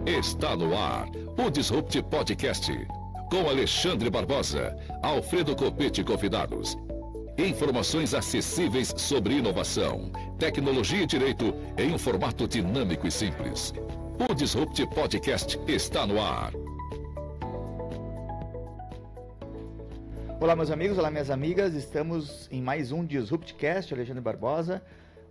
Está no ar o Disrupt Podcast, com Alexandre Barbosa, Alfredo Copete convidados. Informações acessíveis sobre inovação, tecnologia e direito em um formato dinâmico e simples. O Disrupt Podcast está no ar. Olá, meus amigos, olá, minhas amigas. Estamos em mais um Disruptcast, Alexandre Barbosa.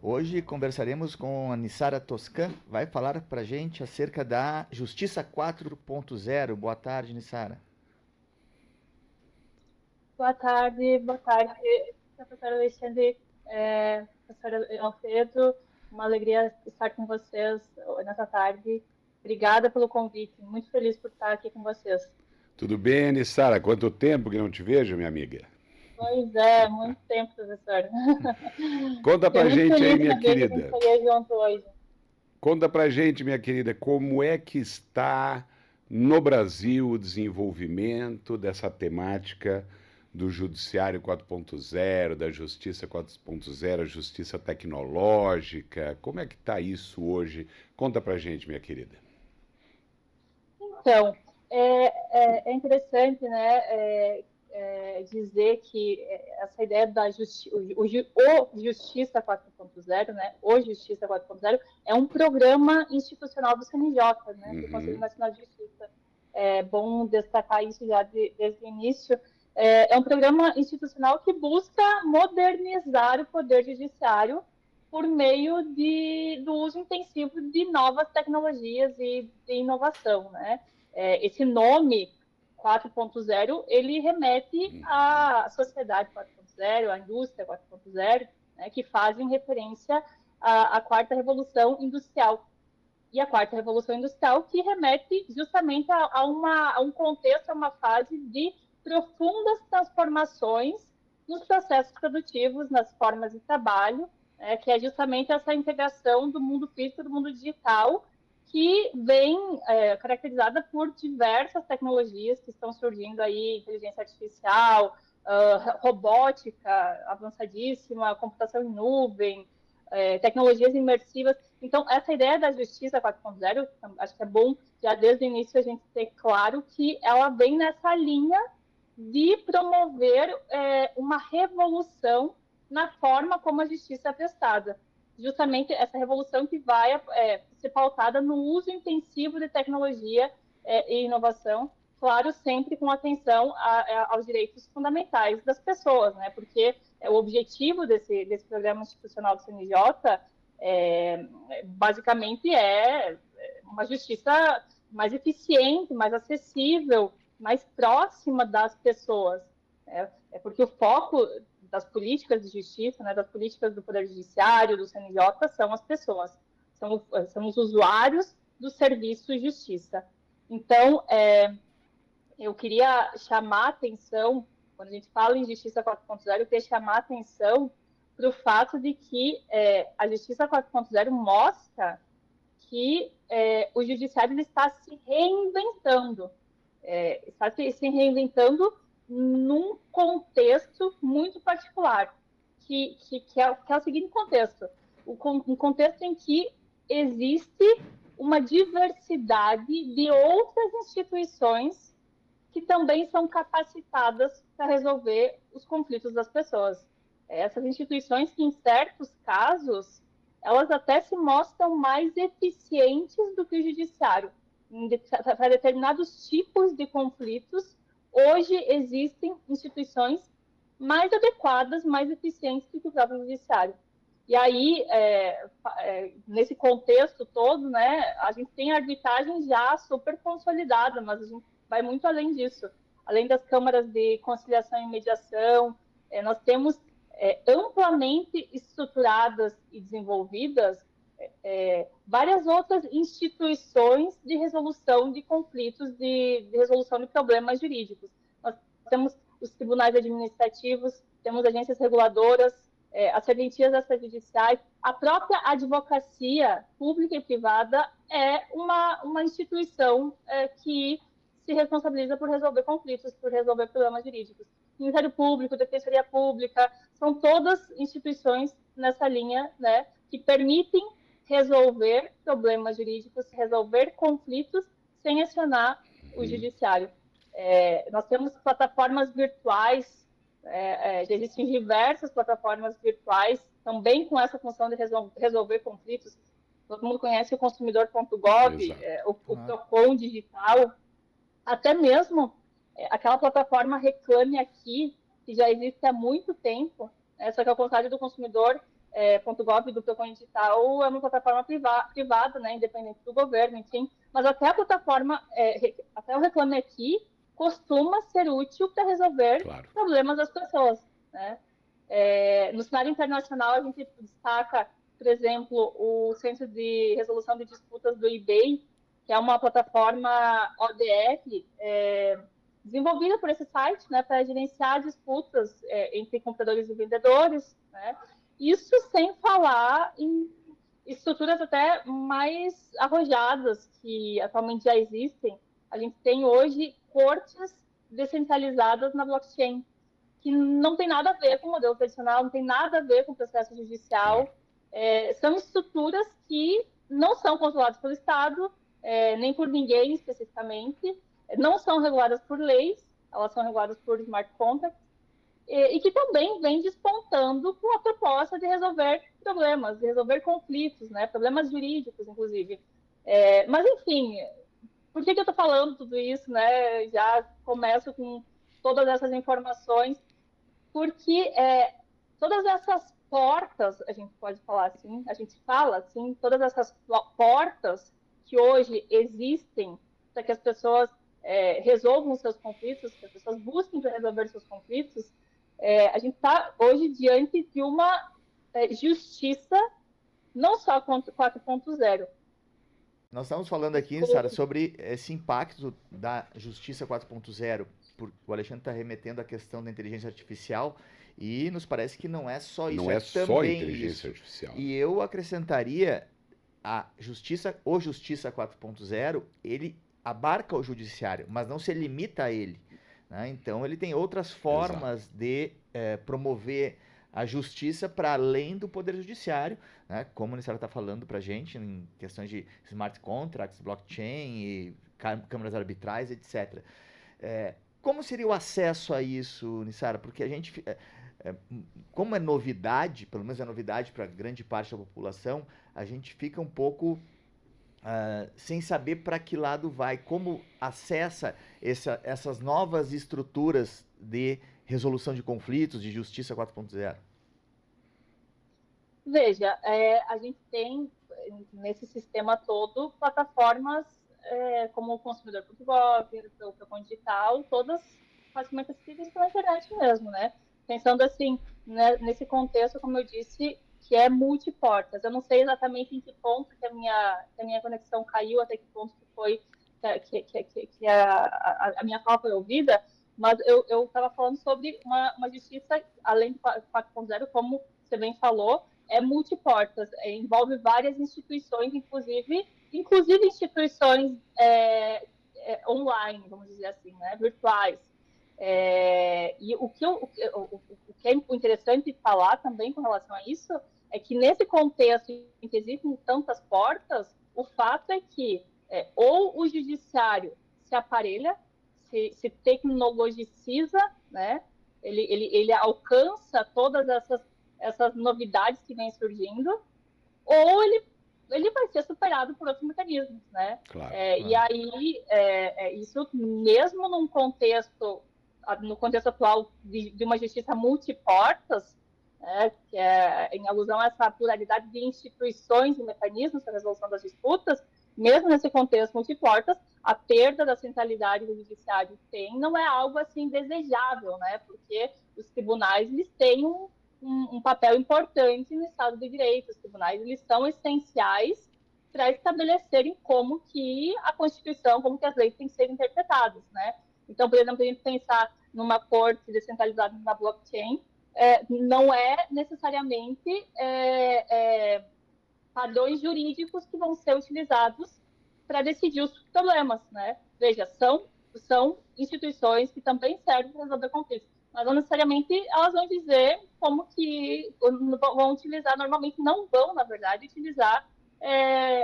Hoje conversaremos com a Nissara Toscan, vai falar para a gente acerca da Justiça 4.0. Boa tarde, Nissara. Boa tarde, professor Alexandre, professor Alfredo. Uma alegria estar com vocês nessa tarde. Obrigada pelo convite, muito feliz por estar aqui com vocês. Tudo bem, Nissara? Quanto tempo que não te vejo, minha amiga? Pois é, muito tempo, professor. Conta pra gente aí, minha querida. Que a gente estaria junto hoje. Conta pra gente, minha querida, como é que está no Brasil o desenvolvimento dessa temática do Judiciário 4.0, da Justiça 4.0, a Justiça Tecnológica. Como é que está isso hoje? Conta pra gente, minha querida. Então, é interessante, né, dizer que essa ideia da Justiça 4.0, né, o Justiça 4.0, é um programa institucional do CNJ, né, do Conselho Nacional de Justiça. É bom destacar isso já desde o início. É um programa institucional que busca modernizar o Poder Judiciário por meio do uso intensivo de novas tecnologias e de inovação, né? Esse nome 4.0, ele remete à sociedade 4.0, à indústria 4.0, né, que fazem referência à quarta revolução industrial. E a quarta revolução industrial que remete justamente a um contexto, a uma fase de profundas transformações nos processos produtivos, nas formas de trabalho, que é justamente essa integração do mundo físico e do mundo digital, que vem caracterizada por diversas tecnologias que estão surgindo aí, inteligência artificial, robótica avançadíssima, computação em nuvem, tecnologias imersivas. Então, essa ideia da Justiça 4.0, acho que é bom já desde o início a gente ter claro que ela vem nessa linha de promover uma revolução na forma como a justiça é prestada. Justamente essa revolução que vai ser pautada no uso intensivo de tecnologia e inovação, claro, sempre com atenção aos direitos fundamentais das pessoas, né? Porque o objetivo desse programa institucional do CNJ basicamente é uma justiça mais eficiente, mais acessível, mais próxima das pessoas. Porque o foco das políticas de justiça, né, das políticas do Poder Judiciário, do CNJ, são as pessoas, são os usuários do serviço de justiça. Então, eu queria chamar a atenção, quando a gente fala em Justiça 4.0, eu queria chamar a atenção para o fato de que a Justiça 4.0 mostra que o Judiciário está se reinventando. Está se reinventando num contexto muito particular, que é o seguinte contexto, um contexto em que existe uma diversidade de outras instituições que também são capacitadas para resolver os conflitos das pessoas. Essas instituições que, em certos casos, elas até se mostram mais eficientes do que o judiciário. Para determinados tipos de conflitos, hoje existem instituições mais adequadas, mais eficientes do que o próprio judiciário. E aí, nesse contexto todo, né, a gente tem a arbitragem já super consolidada, mas a gente vai muito além disso. Além das câmaras de conciliação e mediação, nós temos amplamente estruturadas e desenvolvidas várias outras instituições de resolução de conflitos, de resolução de problemas jurídicos. Nós temos os tribunais administrativos, temos agências reguladoras, as serventias extrajudiciais, a própria advocacia pública e privada é uma instituição que se responsabiliza por resolver conflitos, por resolver problemas jurídicos. Ministério Público, Defensoria Pública, são todas instituições nessa linha, né, que permitem resolver problemas jurídicos, resolver conflitos sem acionar o judiciário. Nós temos plataformas virtuais, já existem diversas plataformas virtuais também com essa função de resolver conflitos. Todo mundo conhece o consumidor.gov, o Procon Digital, até mesmo aquela plataforma Reclame Aqui, que já existe há muito tempo, só que ao contrário do consumidor.gov do Procon Digital, é uma plataforma privada, né, independente do governo, enfim. Mas até a plataforma, até o Reclame Aqui, costuma ser útil para resolver problemas das pessoas, né? No cenário internacional, a gente destaca, por exemplo, o Centro de Resolução de Disputas do eBay, que é uma plataforma ODR, desenvolvida por esse site, né, para gerenciar disputas entre compradores e vendedores, né? Isso sem falar em estruturas até mais arrojadas que atualmente já existem. A gente tem hoje cortes descentralizadas na blockchain, que não tem nada a ver com o modelo tradicional, não tem nada a ver com o processo judicial. São estruturas que não são controladas pelo Estado, nem por ninguém especificamente, não são reguladas por leis, elas são reguladas por smart contracts, e que também vem despontando com a proposta de resolver problemas, de resolver conflitos, né, problemas jurídicos, inclusive. Mas, enfim, por que eu estou falando tudo isso, né? Já começo com todas essas informações, porque todas essas portas, a gente pode falar assim, a gente fala assim, todas essas portas que hoje existem para que as pessoas resolvam seus conflitos, que as pessoas busquem para resolver seus conflitos, a gente está hoje diante de uma justiça não só 4.0. Nós estamos falando aqui, Sara, sobre esse impacto da Justiça 4.0. O Alexandre está remetendo à questão da inteligência artificial e nos parece que não é só isso. Não é só inteligência artificial. E eu acrescentaria o Justiça 4.0, ele abarca o judiciário, mas não se limita a ele, né? Então, ele tem outras formas de promover a justiça para além do poder judiciário, né? Como a Nissara está falando para a gente, em questões de smart contracts, blockchain, e câmaras arbitrais, etc. Como seria o acesso a isso, Nissara? Porque a gente, como é novidade, pelo menos é novidade para grande parte da população, a gente fica um pouco sem saber para que lado vai, como acessa essas novas estruturas de resolução de conflitos, de justiça 4.0. Veja, a gente tem nesse sistema todo plataformas como o consumidor.gov, o Procon Digital, todas facilmente acessíveis pela internet mesmo, né? Pensando assim, né, nesse contexto, como eu disse, que é multiportas. Eu não sei exatamente em que ponto que a minha conexão caiu, até que ponto que foi que a minha fala foi ouvida, mas eu estava falando sobre uma justiça, além do 4.0, como você bem falou, multiportas, envolve várias instituições, inclusive instituições online, vamos dizer assim, né, virtuais. E o que é interessante falar também com relação a isso é que nesse contexto em que existem tantas portas, o fato é que ou o judiciário se aparelha, se tecnologiciza, né? Ele alcança todas essas novidades que vêm surgindo, ou ele vai ser superado por outros mecanismos, né? Claro. E aí, isso mesmo no contexto atual de uma justiça multiportas, que é em alusão a essa pluralidade de instituições e mecanismos para a resolução das disputas, mesmo nesse contexto multiportas, a perda da centralidade do judiciário não é algo assim desejável, né? Porque os tribunais eles têm um papel importante no Estado de Direito. Os tribunais eles são essenciais para estabelecerem como que a Constituição, como que as leis têm que ser interpretadas, né? Então, por exemplo, a gente pensar numa corte descentralizada na blockchain, não é necessariamente padrões jurídicos que vão ser utilizados para decidir os problemas, né? Veja, são instituições que também servem para resolver conflitos, mas não necessariamente elas vão dizer como que vão utilizar, normalmente não vão, na verdade, utilizar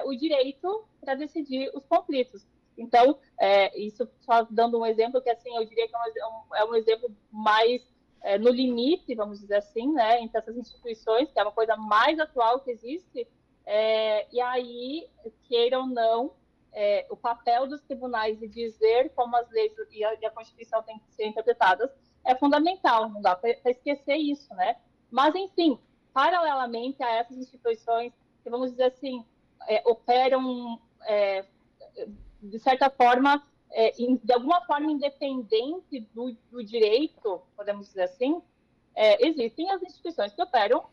o direito para decidir os conflitos. Então, isso só dando um exemplo que, assim, eu diria que é um exemplo mais no limite, vamos dizer assim, né, entre essas instituições, que é uma coisa mais atual que existe, e aí, queira ou não, o papel dos tribunais de dizer como as leis e a Constituição têm que ser interpretadas é fundamental, não dá para esquecer isso, né? Mas, enfim, paralelamente a essas instituições que, vamos dizer assim, operam, de certa forma, de alguma forma independente do direito, podemos dizer assim, existem as instituições que operam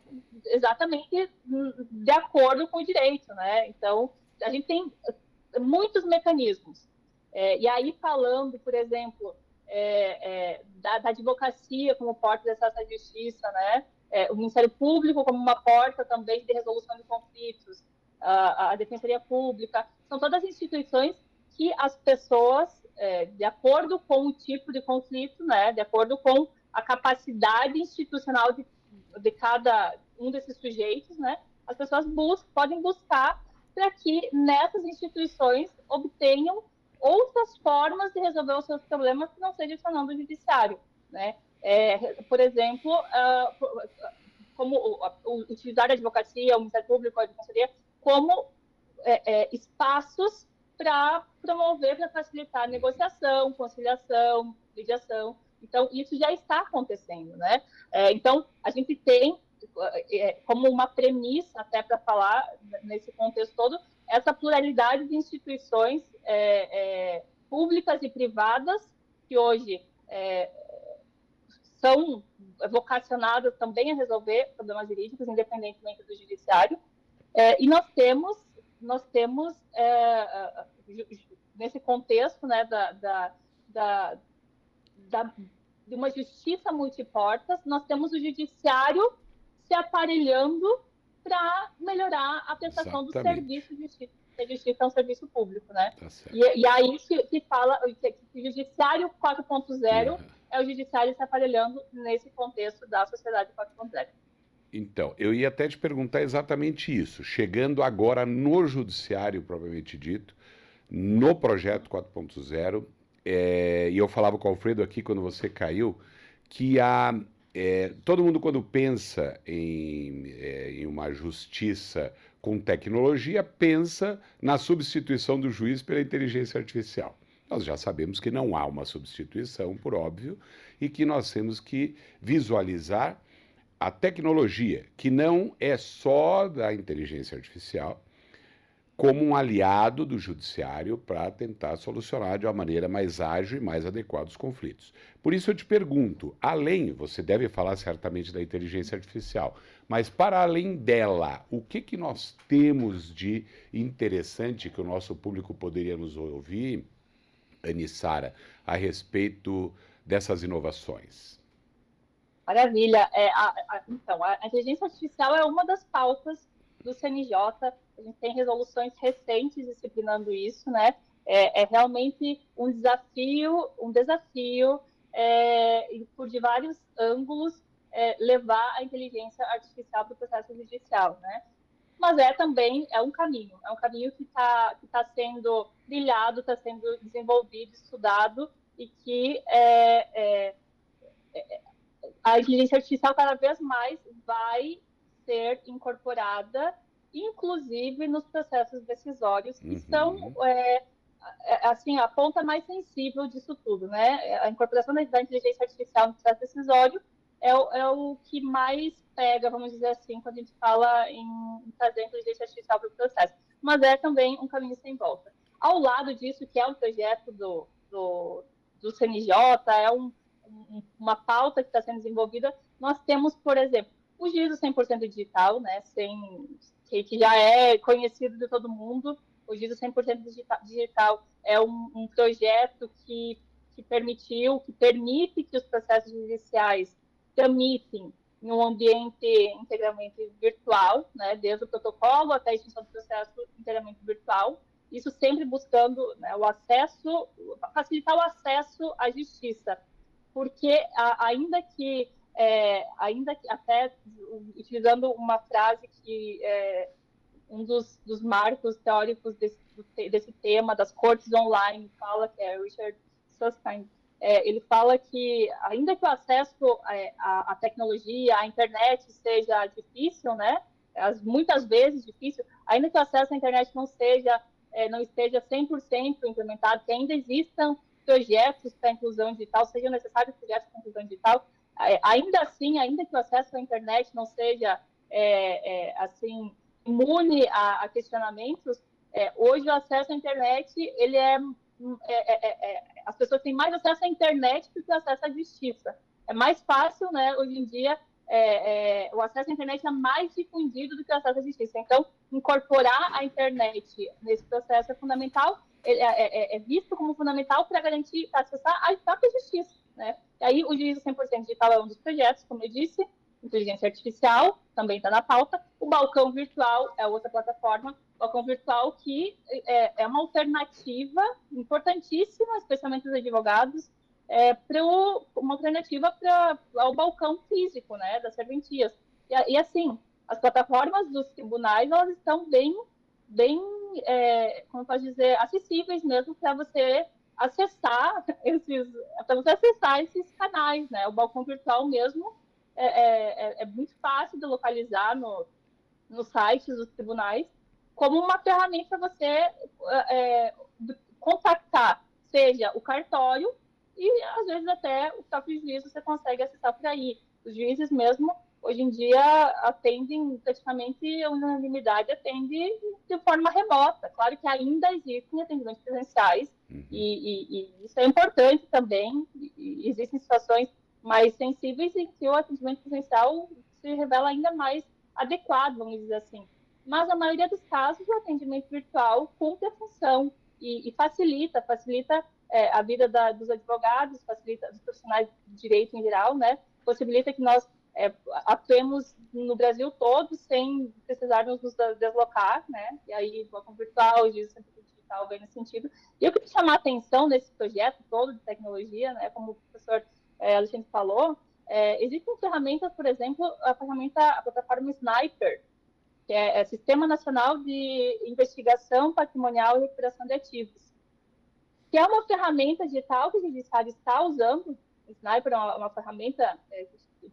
exatamente de acordo com o direito, né? Então, a gente tem muitos mecanismos. E aí, falando, por exemplo, da advocacia como porta de acesso à justiça, né? O Ministério Público como uma porta também de resolução de conflitos, a Defensoria Pública, são todas instituições que as pessoas, de acordo com o tipo de conflito, né? De acordo com a capacidade institucional de cada um desses sujeitos, né? As pessoas podem buscar para que nessas instituições obtenham outras formas de resolver os seus problemas que não seja acionando o judiciário, né? Por exemplo, como utilizar a advocacia, o Ministério Público, a Defensoria, como espaços para promover, para facilitar a negociação, conciliação, mediação. Então, isso já está acontecendo, né? Então, a gente tem como uma premissa, até para falar nesse contexto todo, essa pluralidade de instituições públicas e privadas que hoje são vocacionadas também a resolver problemas jurídicos, independentemente do judiciário. E nós temos nesse contexto, né, de uma justiça multiportas, nós temos o judiciário se aparelhando para melhorar a prestação do serviço de justiça. A justiça é um serviço público, né? Tá e aí se fala que o judiciário 4.0 é o judiciário se aparelhando nesse contexto da sociedade 4.0. Então, eu ia até te perguntar exatamente isso. Chegando agora no judiciário, propriamente dito, no projeto 4.0, e eu falava com o Alfredo aqui quando você caiu, que todo mundo quando pensa em uma justiça com tecnologia, pensa na substituição do juiz pela inteligência artificial. Nós já sabemos que não há uma substituição, por óbvio, e que nós temos que visualizar a tecnologia, que não é só da inteligência artificial, como um aliado do judiciário para tentar solucionar de uma maneira mais ágil e mais adequada os conflitos. Por isso eu te pergunto, você deve falar certamente da inteligência artificial, mas para além dela, o que nós temos de interessante que o nosso público poderia nos ouvir, Anissara, a respeito dessas inovações? Maravilha. Então, a inteligência artificial é uma das pautas do CNJ. A gente tem resoluções recentes disciplinando isso, né? É realmente um desafio, por de vários ângulos, levar a inteligência artificial para o processo judicial, né? Mas também um caminho que está sendo trilhado, está sendo desenvolvido, estudado, e que a inteligência artificial cada vez mais vai ser incorporada, inclusive nos processos decisórios, que são assim, a ponta mais sensível disso tudo, né? A incorporação da inteligência artificial no processo decisório é o que mais pega, vamos dizer assim, quando a gente fala em trazer a inteligência artificial para o processo. Mas é também um caminho sem volta. Ao lado disso, que é um projeto do CNJ, uma pauta que está sendo desenvolvida, nós temos, por exemplo, o juízo 100% digital, né, que já é conhecido de todo mundo. O juízo 100% digital é um projeto que permite que os processos judiciais tramitem em um ambiente integralmente virtual, né, desde o protocolo até a extinção do processo inteiramente virtual. Isso sempre buscando, né, facilitar o acesso à justiça, porque ainda que até utilizando uma frase que dos marcos teóricos desse tema, das cortes online, fala, que é Richard Susskind, ele fala que, ainda que o acesso à tecnologia, à internet seja difícil, né, muitas vezes difícil, ainda que o acesso à internet não esteja 100% implementado, que ainda existam projetos para inclusão digital, sejam necessários projetos para inclusão digital, ainda assim, ainda que o acesso à internet não seja assim, imune a questionamentos, hoje o acesso à internet, ele as pessoas têm mais acesso à internet do que acesso à justiça. É mais fácil, né, hoje em dia, o acesso à internet é mais difundido do que o acesso à justiça. Então, incorporar a internet nesse processo é fundamental, é visto como fundamental para garantir, para acessar a própria justiça, né? E aí, o Juízo 100% Digital é um dos projetos, como eu disse, inteligência artificial também está na pauta, o Balcão Virtual é outra plataforma, o Balcão Virtual que é uma alternativa importantíssima, especialmente os advogados, uma alternativa ao balcão físico, né, das serventias. E assim, as plataformas dos tribunais, elas estão bem como eu posso dizer, acessíveis mesmo para você acessar esses canais, né? O balcão virtual mesmo é muito fácil de localizar nos sites dos tribunais, como uma ferramenta para você contactar, seja o cartório, e às vezes até o próprio juiz você consegue acessar por aí. Os juízes mesmo, hoje em dia, atendem praticamente a unanimidade, atende de forma remota. Claro que ainda existem atendimentos presenciais, e isso é importante também. E existem situações mais sensíveis em que o atendimento presencial se revela ainda mais adequado, vamos dizer assim. Mas, na maioria dos casos, o atendimento virtual cumpre a função e facilita a vida dos advogados, facilita dos profissionais de direito em geral, né? Possibilita que nós atuemos no Brasil todo sem precisarmos nos deslocar, né? E aí, o balcão virtual, o juízo digital vem nesse sentido. E eu queria chamar a atenção nesse projeto todo de tecnologia, né? Como o professor Alexandre falou, existem ferramentas, por exemplo, a plataforma Sniper, que é Sistema Nacional de Investigação Patrimonial e Recuperação de Ativos, que é uma ferramenta digital que o judiciário está usando. O Sniper é uma ferramenta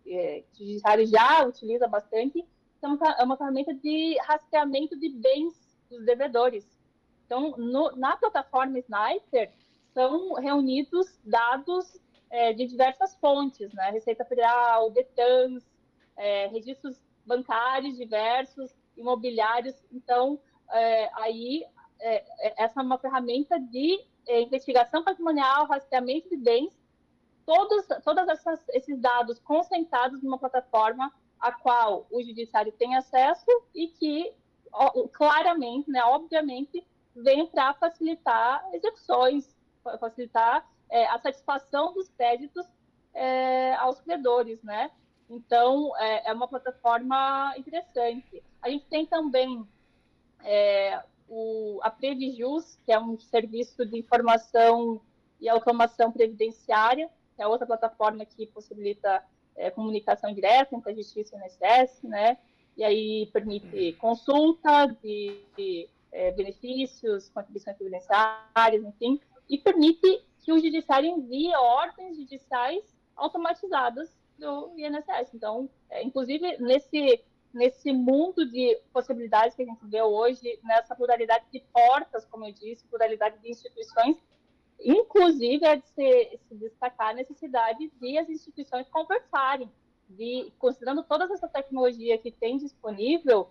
que o judiciário já utiliza bastante, então é uma ferramenta de rastreamento de bens dos devedores. Então, na plataforma Sniper, são reunidos dados de diversas fontes, né? Receita Federal, DETRANS, registros bancários diversos, imobiliários. Então, essa é uma ferramenta de investigação patrimonial, rastreamento de bens, todos esses dados concentrados numa plataforma a qual o judiciário tem acesso e que, claramente, né, obviamente, vem para facilitar execuções, facilitar a satisfação dos créditos aos credores, né? Então, é uma plataforma interessante. A gente tem também a Previjus, que é um serviço de informação e automação previdenciária, que é outra plataforma que possibilita comunicação direta entre a Justiça e o INSS, né? E aí permite consulta de benefícios, contribuições previdenciárias, enfim, e permite que o judiciário envie ordens judiciais automatizadas do INSS. Então, inclusive, nesse mundo de possibilidades que a gente vê hoje, nessa pluralidade de portas, como eu disse, pluralidade de instituições, inclusive é de se destacar a necessidade de as instituições conversarem, considerando toda essa tecnologia que tem disponível,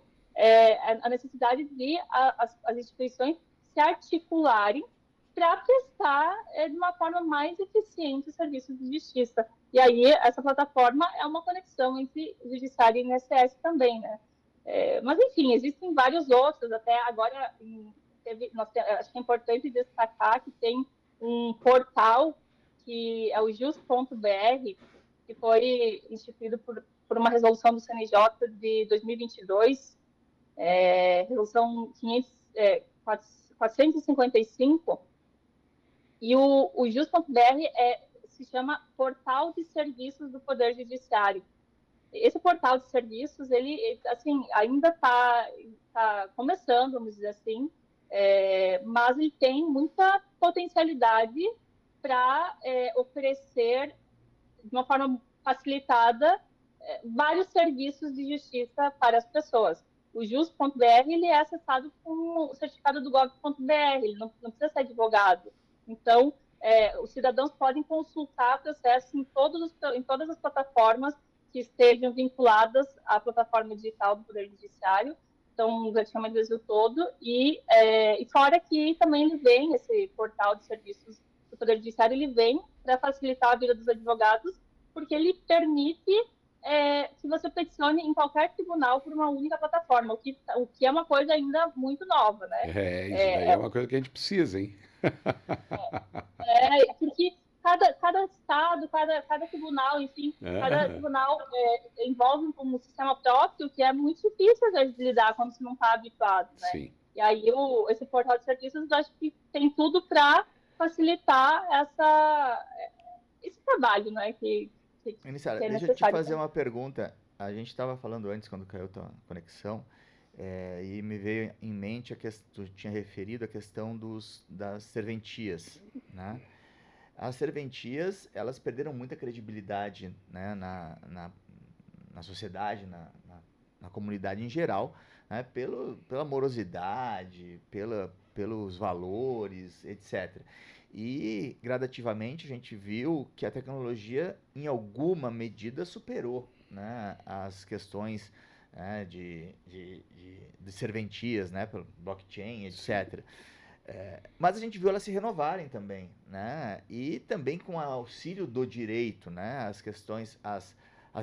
a necessidade de as instituições se articularem para prestar de uma forma mais eficiente os serviços de justiça. E aí, essa plataforma é uma conexão entre o judiciário e o INSS também, né? Mas, enfim, existem vários outros. Até agora, acho que é importante destacar que tem um portal que é o jus.br, que foi instituído por uma resolução do CNJ de 2022, resolução 455, e o jus.br se chama Portal de Serviços do Poder Judiciário. esse portal de serviços, ele assim, ainda está começando, vamos dizer assim, mas ele tem muita potencialidade para oferecer, de uma forma facilitada, vários serviços de justiça para as pessoas. O jus.br ele é acessado com o certificado do gov.br, ele não precisa ser advogado. Então, os cidadãos podem consultar processos em todas as plataformas que estejam vinculadas à plataforma digital do Poder Judiciário, então, praticamente o Brasil todo, e fora que também ele vem, esse portal de serviços do Poder Judiciário, ele vem para facilitar a vida dos advogados, porque ele permite que você peticione em qualquer tribunal por uma única plataforma, o que é uma coisa ainda muito nova, né? Isso daí é uma coisa que a gente precisa, hein? Porque cada estado, cada tribunal, enfim, cada tribunal envolve um sistema próprio que é muito difícil, às vezes, de lidar quando você não está habituado, né? Sim. E aí, esse portal de serviços, eu acho que tem tudo para facilitar esse trabalho, né? Nissara, deixa eu te fazer uma pergunta. A gente estava falando antes, quando caiu a tua conexão, e me veio em mente tu tinha referido a questão das serventias, né? As serventias, elas perderam muita credibilidade, né, na sociedade, na comunidade em geral, né, pela morosidade, pelos valores, etc. E, gradativamente, a gente viu que a tecnologia, em alguma medida, superou, né, as questões, né, de serventias, né, pelo blockchain, etc. Mas a gente viu elas se renovarem também, né? E também com o auxílio do direito, né? As questões, as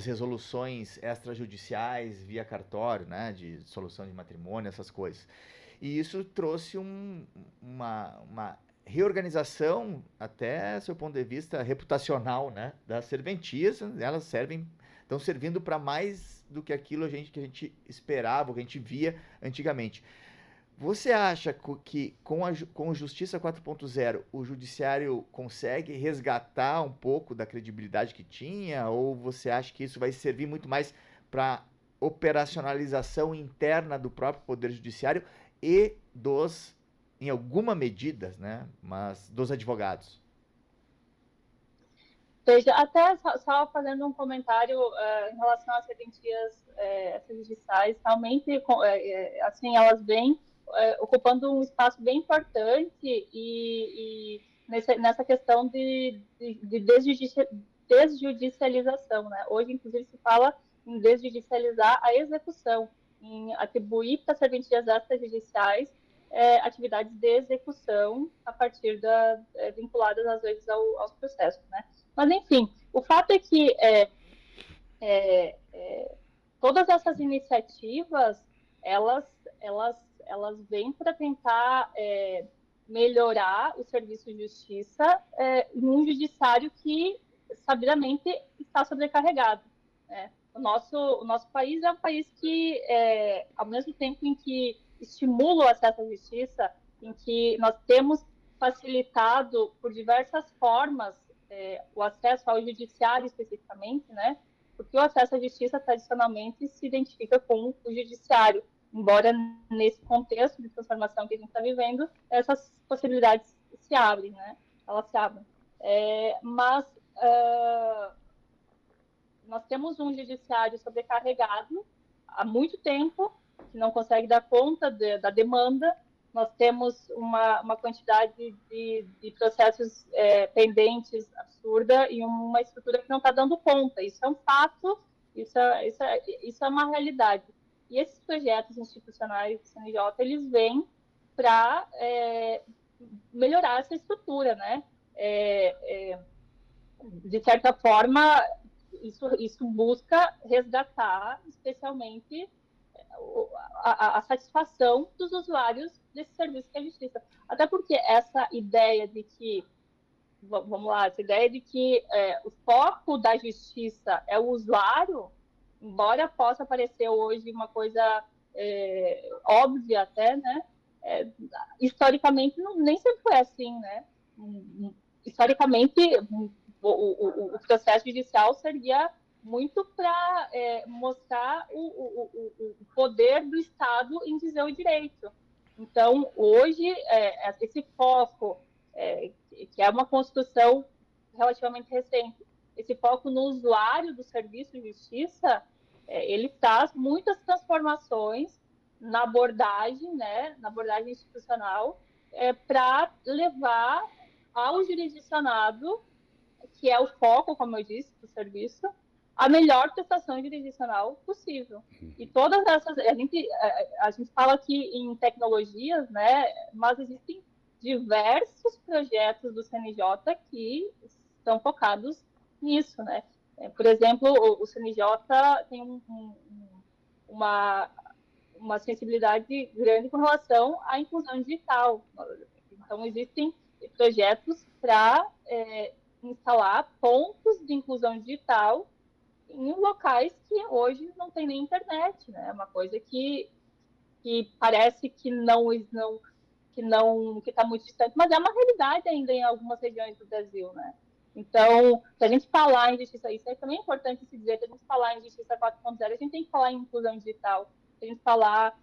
resoluções extrajudiciais via cartório, né? De solução de matrimônio, essas coisas. E isso trouxe uma reorganização, até seu ponto de vista reputacional, né? Das serventias. Elas estão servindo para mais do que aquilo que a gente esperava, que a gente via antigamente. Você acha que com a Justiça 4.0 o judiciário consegue resgatar um pouco da credibilidade que tinha? Ou você acha que isso vai servir muito mais para operacionalização interna do próprio Poder Judiciário e em alguma medida, né, mas dos advogados? Veja, até só fazendo um comentário em relação às serventias extrajudiciais, realmente, assim, elas vêm ocupando um espaço bem importante e nessa questão de desjudicialização, né? Hoje, inclusive, se fala em desjudicializar a execução, em atribuir para serventias extrajudiciais atividades de execução a partir vinculadas, às vezes, aos processos, né? Mas, enfim, o fato é que todas essas iniciativas, elas vêm para tentar melhorar o serviço de justiça em um judiciário que, sabidamente, está sobrecarregado, né? O nosso país é um país que, ao mesmo tempo em que estimula o acesso à justiça, em que nós temos facilitado por diversas formas o acesso ao judiciário especificamente, né? Porque o acesso à justiça tradicionalmente se identifica com o judiciário, embora nesse contexto de transformação que a gente está vivendo, essas possibilidades se abrem, né? Elas se abrem. Mas nós temos um judiciário sobrecarregado há muito tempo, que não consegue dar conta da demanda. Nós temos uma quantidade de processos pendentes absurda e uma estrutura que não está dando conta. Isso é um fato, isso é uma realidade. E esses projetos institucionais do CNJ, eles vêm para melhorar essa estrutura, né? De certa forma, isso busca resgatar, especialmente, a satisfação dos usuários desse serviço que é a justiça. Até porque essa ideia de que, o foco da justiça é o usuário, embora possa parecer hoje uma coisa óbvia até, né? Historicamente, nem sempre foi assim, né? Historicamente, o processo judicial seria muito para mostrar o poder do Estado em dizer o direito. Então, hoje, esse foco, que é uma construção relativamente recente, esse foco no usuário do serviço de justiça, ele traz muitas transformações na abordagem, né, na abordagem institucional, para levar ao jurisdicionado, que é o foco, como eu disse, do serviço, a melhor prestação jurisdicional possível. E todas essas... A gente fala aqui em tecnologias, né, mas existem diversos projetos do CNJ que estão focados nisso, né? Por exemplo, o CNJ tem uma sensibilidade grande com relação à inclusão digital. Então, existem projetos para instalar pontos de inclusão digital em locais que hoje não tem nem internet, né? É uma coisa que parece que está muito distante, mas é uma realidade ainda em algumas regiões do Brasil, né? Então, se a gente falar em justiça, isso é também importante se dizer, se a gente falar em justiça 4.0, a gente tem que falar em inclusão digital, se a gente falar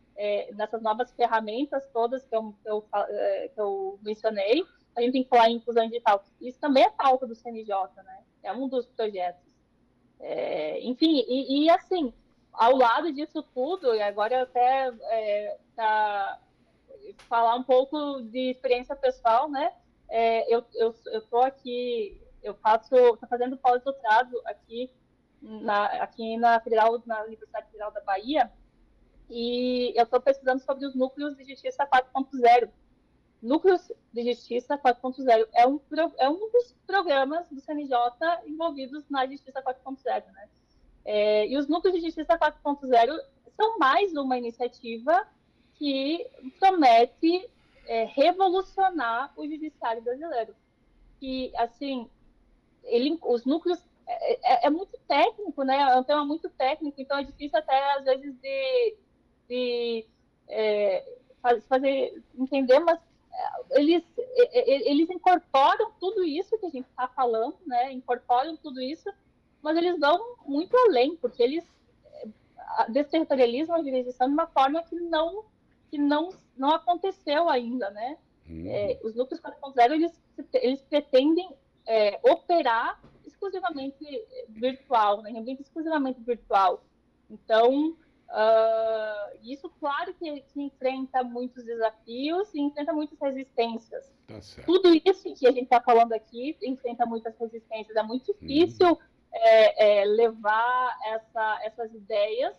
nessas novas ferramentas todas que eu mencionei, a gente tem que falar em inclusão digital. Isso também é pauta do CNJ, né? É um dos projetos. Enfim, e assim, ao lado disso tudo, e agora até falar um pouco de experiência pessoal, né? Eu estou aqui, estou fazendo pós-doutorado aqui na Universidade Federal da Bahia, e eu estou pesquisando sobre os núcleos de justiça 4.0. Núcleos de Justiça 4.0 é um dos programas do CNJ envolvidos na Justiça 4.0, né? E os Núcleos de Justiça 4.0 são mais uma iniciativa que promete revolucionar o judiciário brasileiro. E, assim, os núcleos... É muito técnico, né? É um tema muito técnico, então é difícil até, às vezes, de fazer entender, mas eles incorporam tudo isso que a gente está falando, né? Incorporam tudo isso, mas eles vão muito além, porque eles desterritorializam a jurisdição de uma forma que não aconteceu ainda, né? Os núcleos 4.0, eles pretendem operar exclusivamente virtual, né? Em ambiente exclusivamente virtual. Então, isso, claro, que enfrenta muitos desafios e enfrenta muitas resistências. Tá certo. Tudo isso que a gente está falando aqui enfrenta muitas resistências. É muito difícil levar essas ideias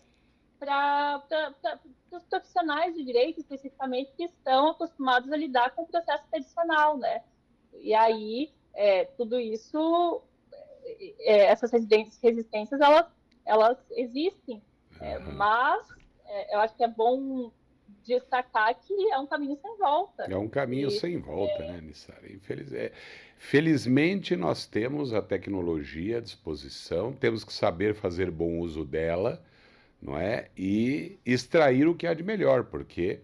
para os profissionais de direito, especificamente, que estão acostumados a lidar com o processo tradicional, né? E aí, tudo isso, essas resistências, elas existem. Mas eu acho que é bom destacar que é um caminho sem volta. É um caminho sem volta, né, Nissara? Felizmente, nós temos a tecnologia à disposição, temos que saber fazer bom uso dela, não é? E extrair o que há de melhor, porque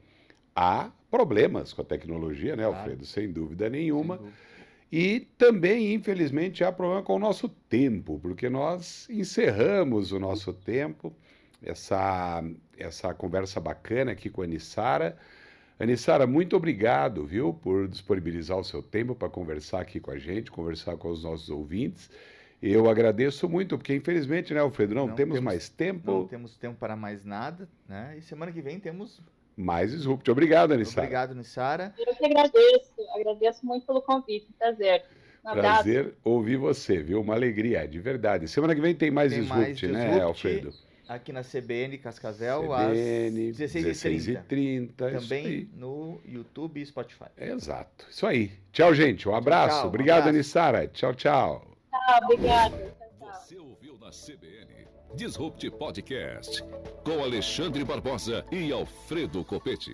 há problemas com a tecnologia, né, Alfredo? Sem dúvida nenhuma. Sem dúvida. E também, infelizmente, há problema com o nosso tempo, porque nós encerramos o nosso tempo, essa conversa bacana aqui com a Nissara. Nissara, muito obrigado, viu, por disponibilizar o seu tempo para conversar aqui com a gente, conversar com os nossos ouvintes. Eu agradeço muito, porque infelizmente, né, Alfredo, não temos mais tempo. Não temos tempo para mais nada, né? E semana que vem temos mais Disrupt. Obrigado, Nissara. Obrigado, Nissara. Eu que agradeço muito pelo convite, prazer. Prazer ouvir você, viu? Uma alegria, de verdade. Semana que vem tem mais Disrupt, né, Alfredo? Aqui na CBN Cascavel, CBN, às 16h30. Também no YouTube e Spotify. Exato. Isso aí. Tchau, gente. Um abraço. Tchau, obrigado, Nissara. Tchau, tchau. Tchau, obrigado. Você ouviu na CBN Disrupt Podcast com Alexandre Barbosa e Alfredo Copete.